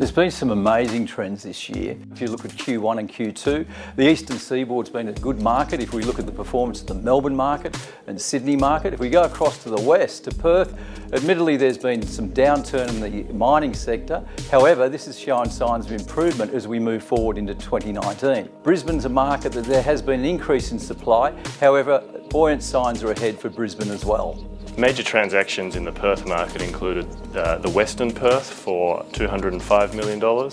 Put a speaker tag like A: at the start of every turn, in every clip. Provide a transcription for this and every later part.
A: There's been some amazing trends this year. If you look at Q1 and Q2, the Eastern Seaboard's been a good market. If we look at the performance of the Melbourne market and Sydney market, if we go across to the west, to Perth, admittedly there's been some downturn in the mining sector. However, this has shown signs of improvement as we move forward into 2019. Brisbane's a market that there has been an increase in supply. However, buoyant signs are ahead for Brisbane as well.
B: Major transactions in the Perth market included the Western Perth for $205 million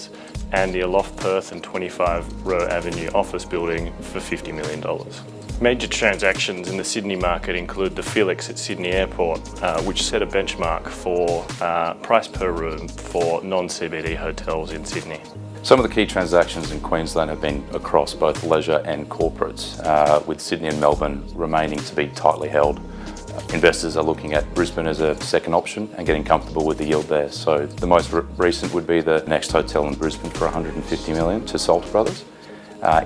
B: and the Aloft Perth and 25 Roe Avenue office building for $50 million. Major transactions in the Sydney market include the Felix at Sydney Airport, which set a benchmark for price per room for non-CBD hotels in Sydney.
C: Some of the key transactions in Queensland have been across both leisure and corporates, with Sydney and Melbourne remaining to be tightly held. Investors are looking at Brisbane as a second option and getting comfortable with the yield there. So the most recent would be the next hotel in Brisbane for $150 million to Salter Brothers.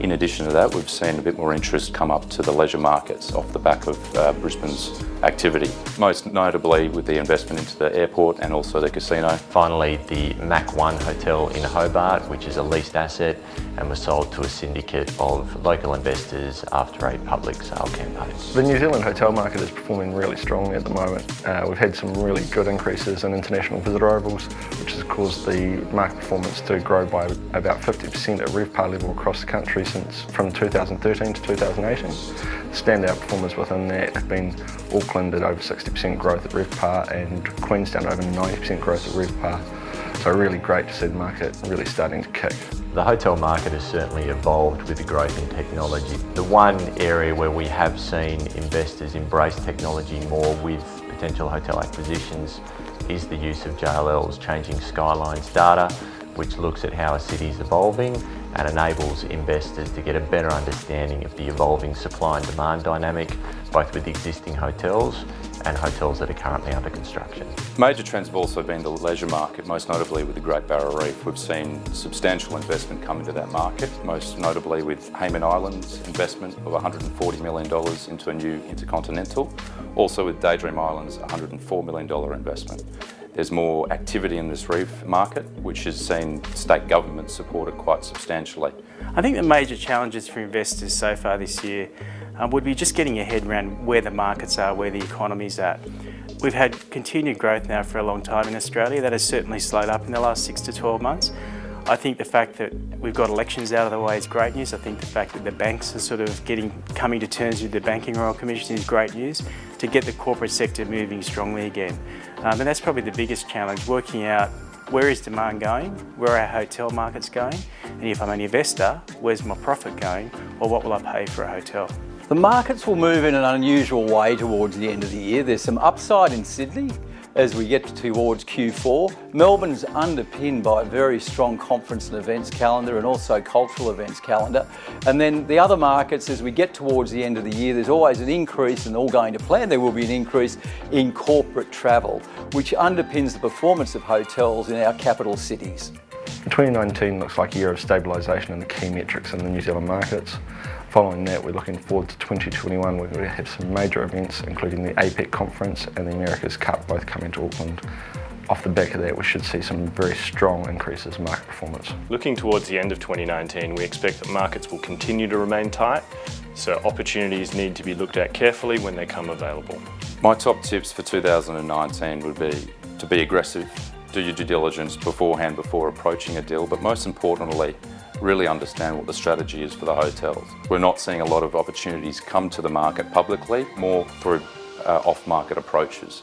C: In addition to that, we've seen a bit more interest come up to the leisure markets off the back of Brisbane's activity, most notably with the investment into the airport and also the casino.
D: Finally, the Mac 1 Hotel in Hobart, which is a leased asset and was sold to a syndicate of local investors after a public sale campaign.
E: The New Zealand hotel market is performing really strongly at the moment. We've had some really good increases in international visitor arrivals, which has caused the market performance to grow by about 50% at RevPAR level across the country from 2013 to 2018. Standout performers within that have been Auckland at over 60% growth at RevPAR and Queenstown over 90% growth at RevPAR. So really great to see the market really starting to kick.
D: The hotel market has certainly evolved with the growth in technology. The one area where we have seen investors embrace technology more with potential hotel acquisitions is the use of JLL's Changing Skylines data, which looks at how a city is evolving and enables investors to get a better understanding of the evolving supply and demand dynamic, both with existing hotels and hotels that are currently under construction.
C: Major trends have also been the leisure market, most notably with the Great Barrier Reef. We've seen substantial investment come into that market, most notably with Hayman Islands investment of $140 million into a new intercontinental, also with Daydream Islands, $104 million investment. There's more activity in this reef market, which has seen state government support it quite substantially.
F: I think the major challenges for investors so far this year would be just getting your head around where the markets are, where the economy's at. We've had continued growth now for a long time in Australia. That has certainly slowed up in the last 6 to 12 months. I think the fact that we've got elections out of the way is great news. I think the fact that the banks are sort of coming to terms with the Banking Royal Commission is great news to get the corporate sector moving strongly again. And that's probably the biggest challenge, working out where is demand going, where are our hotel markets going, and if I'm an investor, where's my profit going, or what will I pay for a hotel?
A: The markets will move in an unusual way towards the end of the year. There's some upside in Sydney as we get towards Q4. Melbourne's underpinned by a very strong conference and events calendar and also cultural events calendar. And then the other markets, as we get towards the end of the year, there's always an increase, and all going to plan, there will be an increase in corporate travel, which underpins the performance of hotels in our capital cities.
E: 2019 looks like a year of stabilisation in the key metrics in the New Zealand markets. Following that, we're looking forward to 2021. We're going to have some major events, including the APEC conference and the America's Cup, both coming to Auckland. Off the back of that, we should see some very strong increases in market performance.
B: Looking towards the end of 2019, we expect that markets will continue to remain tight, so opportunities need to be looked at carefully when they come available.
C: My top tips for 2019 would be to be aggressive, do your due diligence beforehand before approaching a deal, but most importantly, really understand what the strategy is for the hotels. We're not seeing a lot of opportunities come to the market publicly, more through off-market approaches.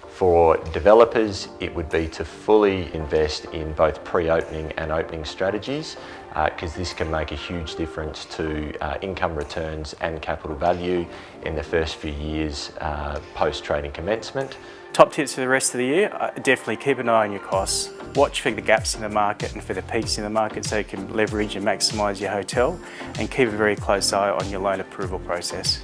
D: For developers, it would be to fully invest in both pre-opening and opening strategies, because this can make a huge difference to income returns and capital value in the first few years post-trading commencement.
F: Top tips for the rest of the year, definitely keep an eye on your costs. Watch for the gaps in the market and for the peaks in the market so you can leverage and maximise your hotel, and keep a very close eye on your loan approval process.